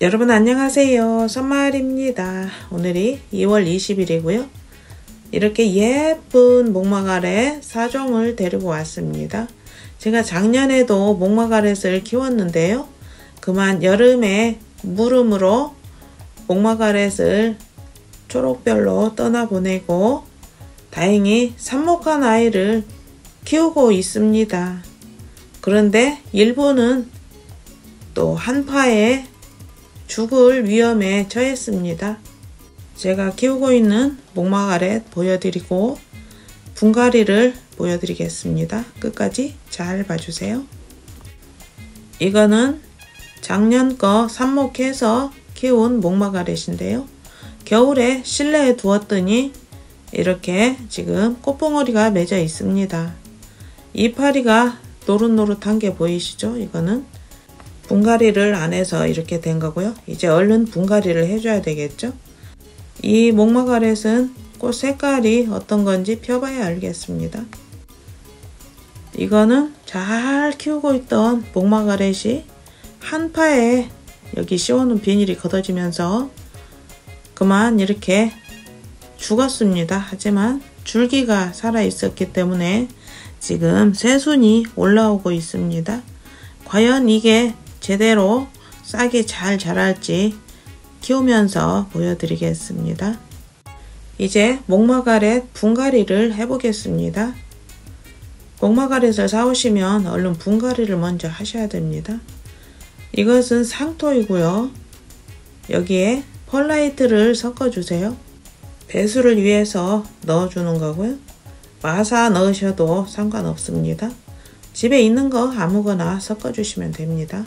여러분 안녕하세요. 선마을입니다. 오늘이 2월 20일이고요. 이렇게 예쁜 목마가렛 4종을 데리고 왔습니다. 제가 작년에도 목마가렛을 키웠는데요. 그만 여름에 물음으로 목마가렛을 초록별로 떠나보내고 다행히 삽목한 아이를 키우고 있습니다. 그런데 일부는 또 한파에 죽을 위험에 처했습니다. 제가 키우고 있는 목마가렛 보여드리고 분갈이를 보여드리겠습니다. 끝까지 잘 봐주세요. 이거는 작년 거 삽목해서 키운 목마가렛인데요. 겨울에 실내에 두었더니 이렇게 지금 꽃봉오리가 맺어 있습니다. 이파리가 노릇노릇한 게 보이시죠? 이거는 분갈이를 안 해서 이렇게 된 거고요. 이제 얼른 분갈이를 해줘야 되겠죠. 이 목마가렛은 꽃 색깔이 어떤 건지 펴봐야 알겠습니다. 이거는 잘 키우고 있던 목마가렛이 한파에 여기 씌워놓은 비닐이 걷어지면서 그만 이렇게 죽었습니다. 하지만 줄기가 살아 있었기 때문에 지금 새순이 올라오고 있습니다. 과연 이게 제대로 싹이 잘 자랄지 키우면서 보여드리겠습니다. 이제 목마가렛 분갈이를 해보겠습니다. 목마가렛을 사오시면 얼른 분갈이를 먼저 하셔야 됩니다. 이것은 상토이고요. 여기에 펄라이트를 섞어주세요. 배수를 위해서 넣어주는 거고요. 마사 넣으셔도 상관없습니다. 집에 있는 거 아무거나 섞어주시면 됩니다.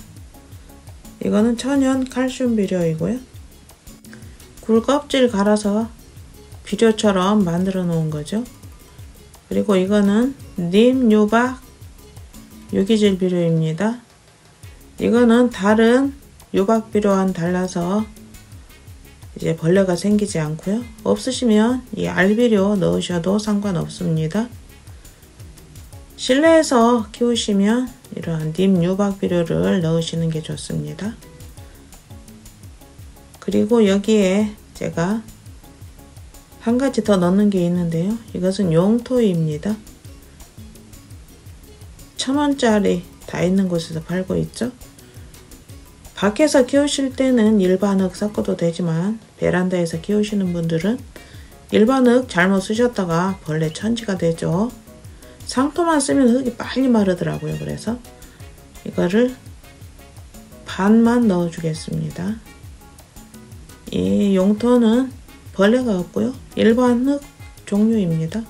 이거는 천연 칼슘 비료이고요. 굴 껍질 갈아서 비료처럼 만들어 놓은 거죠. 그리고 이거는 님 유박 유기질 비료입니다. 이거는 다른 유박 비료와는 달라서 이제 벌레가 생기지 않고요. 없으시면 이 알비료 넣으셔도 상관없습니다. 실내에서 키우시면 이러한 님 유박 비료를 넣으시는 게 좋습니다. 그리고 여기에 제가 한 가지 더 넣는 게 있는데요. 이것은 용토입니다. 1000원짜리 다 있는 곳에서 팔고 있죠. 밖에서 키우실 때는 일반 흙 섞어도 되지만 베란다에서 키우시는 분들은 일반 흙 잘못 쓰셨다가 벌레 천지가 되죠. 상토만 쓰면 흙이 빨리 마르더라고요. 그래서 이거를 반만 넣어 주겠습니다. 이 용토는 벌레가 없고요. 일반 흙 종류입니다.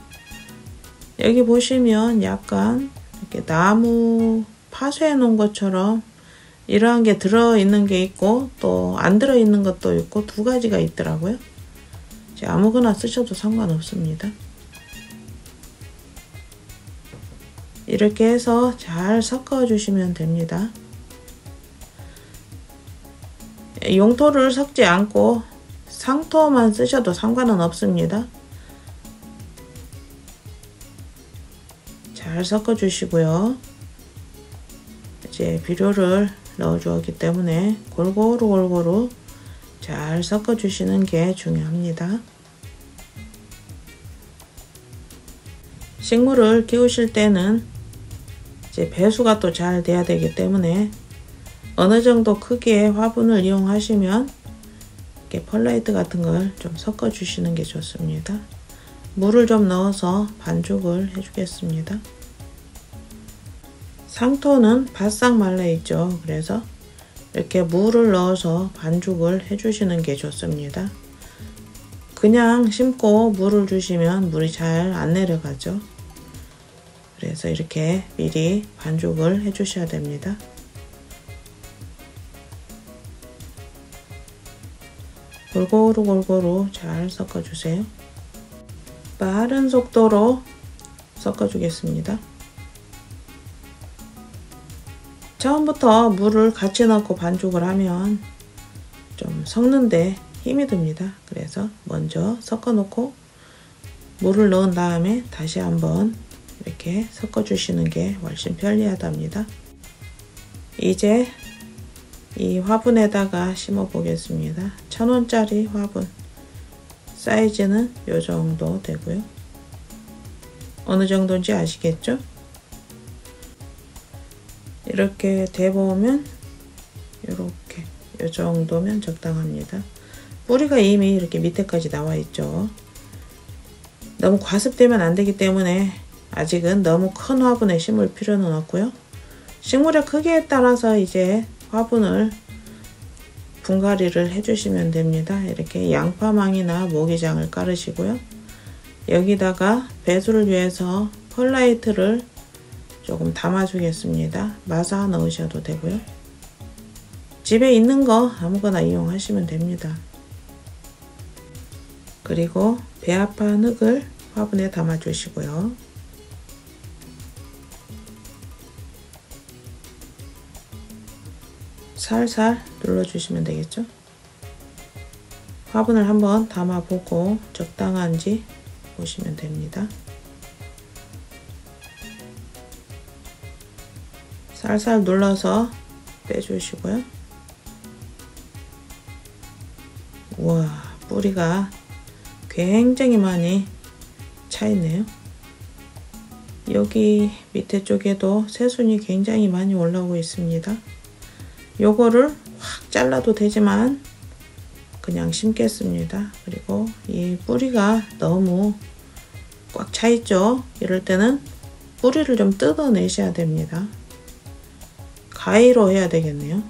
여기 보시면 약간 이렇게 나무 파쇄해 놓은 것처럼 이러한 게 들어있는 게 있고 또 안 들어있는 것도 있고 두 가지가 있더라고요. 아무거나 쓰셔도 상관없습니다. 이렇게 해서 잘 섞어 주시면 됩니다. 용토를 섞지 않고 상토만 쓰셔도 상관은 없습니다. 잘 섞어 주시고요. 이제 비료를 넣어 주었기 때문에 골고루 잘 섞어 주시는 게 중요합니다. 식물을 키우실 때는 이제 배수가 또 잘 돼야 되기 때문에 어느 정도 크기의 화분을 이용하시면 이렇게 펄라이트 같은 걸 좀 섞어 주시는 게 좋습니다. 물을 좀 넣어서 반죽을 해주겠습니다. 상토는 바싹 말라 있죠. 그래서 이렇게 물을 넣어서 반죽을 해주시는 게 좋습니다. 그냥 심고 물을 주시면 물이 잘 안 내려가죠. 그래서 이렇게 미리 반죽을 해 주셔야 됩니다. 골고루 잘 섞어 주세요. 빠른 속도로 섞어 주겠습니다. 처음부터 물을 같이 넣고 반죽을 하면 좀 섞는데 힘이 듭니다. 그래서 먼저 섞어 놓고 물을 넣은 다음에 다시 한번 이렇게 섞어 주시는 게 훨씬 편리하답니다. 이제 이 화분에다가 심어 보겠습니다. 1000원짜리 화분. 사이즈는 요 정도 되고요. 어느 정도인지 아시겠죠? 이렇게 대보면 이렇게 요 정도면 적당합니다. 뿌리가 이미 이렇게 밑에까지 나와 있죠. 너무 과습되면 안 되기 때문에 아직은 너무 큰 화분에 심을 필요는 없고요. 식물의 크기에 따라서 이제 화분을 분갈이를 해주시면 됩니다. 이렇게 양파망이나 모기장을 깔으시고요. 여기다가 배수를 위해서 펄라이트를 조금 담아주겠습니다. 마사 넣으셔도 되고요. 집에 있는 거 아무거나 이용하시면 됩니다. 그리고 배합한 흙을 화분에 담아 주시고요. 살살 눌러주시면 되겠죠? 화분을 한번 담아 보고 적당한지 보시면 됩니다. 살살 눌러서 빼주시고요. 우와, 뿌리가 굉장히 많이 차 있네요. 여기 밑에 쪽에도 새순이 굉장히 많이 올라오고 있습니다. 요거를 확 잘라도 되지만 그냥 심겠습니다. 그리고 이 뿌리가 너무 꽉 차 있죠. 이럴 때는 뿌리를 좀 뜯어내셔야 됩니다. 가위로 해야 되겠네요.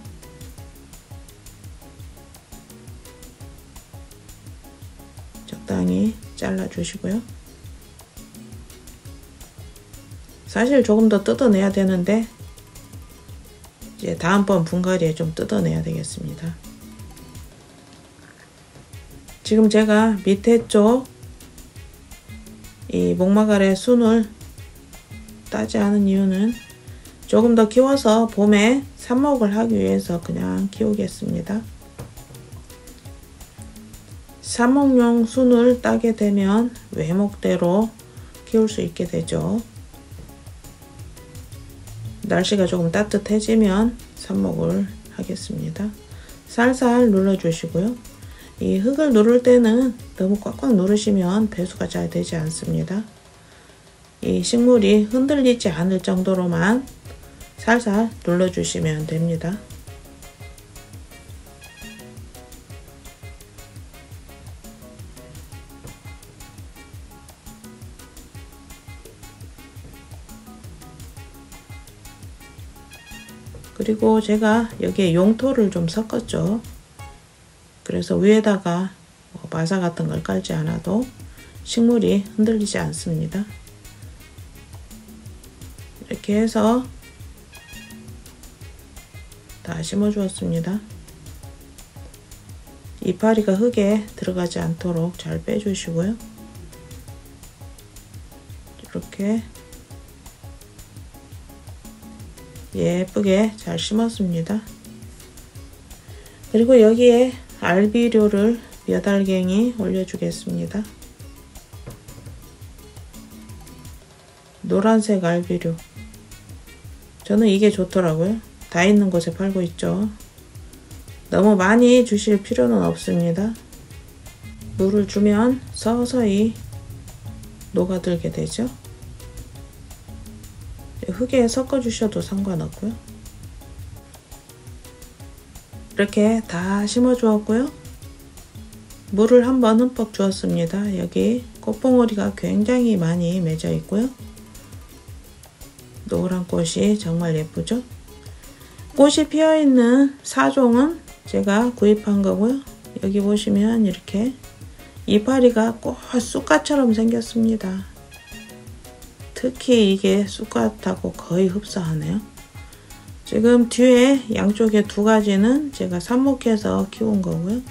적당히 잘라 주시고요. 사실 조금 더 뜯어내야 되는데 이제 다음번 분갈이에 좀 뜯어내야 되겠습니다. 지금 제가 밑에 쪽 이 목마갈의 순을 따지 않은 이유는 조금 더 키워서 봄에 삽목을 하기 위해서 그냥 키우겠습니다. 삽목용 순을 따게 되면 외목대로 키울 수 있게 되죠. 날씨가 조금 따뜻해지면 삽목을 하겠습니다. 살살 눌러주시고요. 이 흙을 누를 때는 너무 꽉꽉 누르시면 배수가 잘 되지 않습니다. 이 식물이 흔들리지 않을 정도로만 살살 눌러주시면 됩니다. 그리고 제가 여기에 용토를 좀 섞었죠. 그래서 위에다가 마사 같은 걸 깔지 않아도 식물이 흔들리지 않습니다. 이렇게 해서 다 심어 주었습니다. 이파리가 흙에 들어가지 않도록 잘 빼주시고요. 이렇게 예쁘게 잘 심었습니다. 그리고 여기에 알비료를 몇 알갱이 올려주겠습니다. 노란색 알비료. 저는 이게 좋더라고요. 다 있는 곳에 팔고 있죠. 너무 많이 주실 필요는 없습니다. 물을 주면 서서히 녹아들게 되죠. 흙에 섞어 주셔도 상관없고요. 이렇게 다 심어 주었고요. 물을 한번 흠뻑 주었습니다. 여기 꽃봉오리가 굉장히 많이 맺어 있고요. 노란 꽃이 정말 예쁘죠? 꽃이 피어 있는 사종은 제가 구입한 거고요. 여기 보시면 이렇게 이파리가 꽃 쑥갓처럼 생겼습니다. 특히 이게 쑥갓하고 거의 흡사하네요. 지금 뒤에 양쪽에 두 가지는 제가 삽목해서 키운 거고요.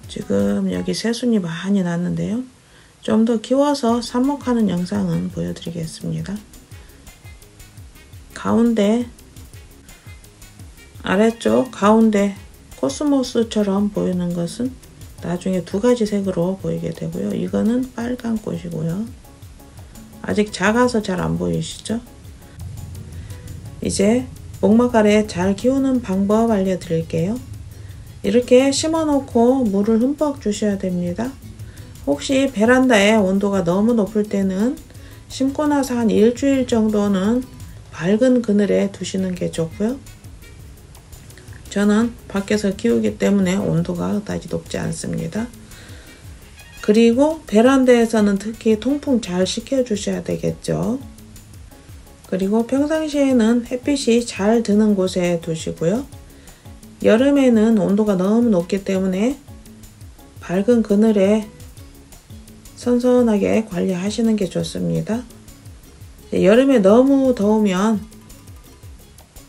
지금 여기 새순이 많이 났는데요. 좀 더 키워서 삽목하는 영상은 보여드리겠습니다. 가운데 아래쪽 가운데 코스모스처럼 보이는 것은 나중에 두 가지 색으로 보이게 되고요. 이거는 빨간 꽃이고요. 아직 작아서 잘 안 보이시죠? 이제 목마가래 잘 키우는 방법 알려드릴게요. 이렇게 심어놓고 물을 흠뻑 주셔야 됩니다. 혹시 베란다에 온도가 너무 높을 때는 심고 나서 한 일주일 정도는 밝은 그늘에 두시는 게 좋고요. 저는 밖에서 키우기 때문에 온도가 그다지 높지 않습니다. 그리고 베란다에서는 특히 통풍 잘 시켜 주셔야 되겠죠. 그리고 평상시에는 햇빛이 잘 드는 곳에 두시고요. 여름에는 온도가 너무 높기 때문에 밝은 그늘에 선선하게 관리하시는 게 좋습니다. 여름에 너무 더우면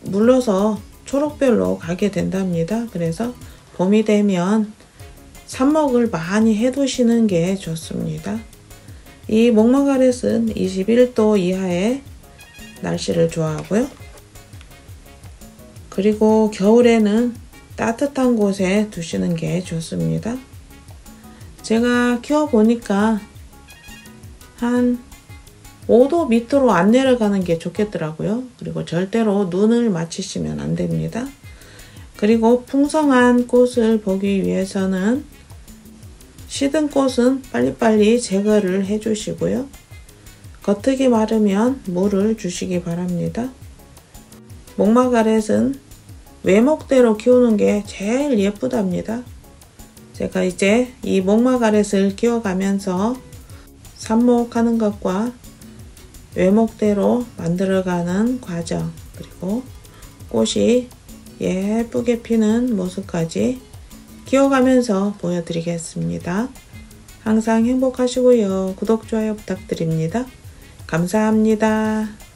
물러서 초록별로 가게 된답니다. 그래서 봄이 되면 삽목을 많이 해두시는 게 좋습니다. 이 목마가렛은 21도 이하의 날씨를 좋아하고요. 그리고 겨울에는 따뜻한 곳에 두시는 게 좋습니다. 제가 키워보니까 한 5도 밑으로 안 내려가는 게 좋겠더라고요. 그리고 절대로 눈을 맞추시면 안 됩니다. 그리고 풍성한 꽃을 보기 위해서는 시든 꽃은 빨리빨리 제거를 해주시고요. 겉흙이 마르면 물을 주시기 바랍니다. 목마가렛은 외목대로 키우는 게 제일 예쁘답니다. 제가 이제 이 목마가렛을 키워가면서 삽목하는 것과 외목대로 만들어가는 과정, 그리고 꽃이 예쁘게 피는 모습까지 키워가면서 보여드리겠습니다. 항상 행복하시고요. 구독, 좋아요 부탁드립니다. 감사합니다.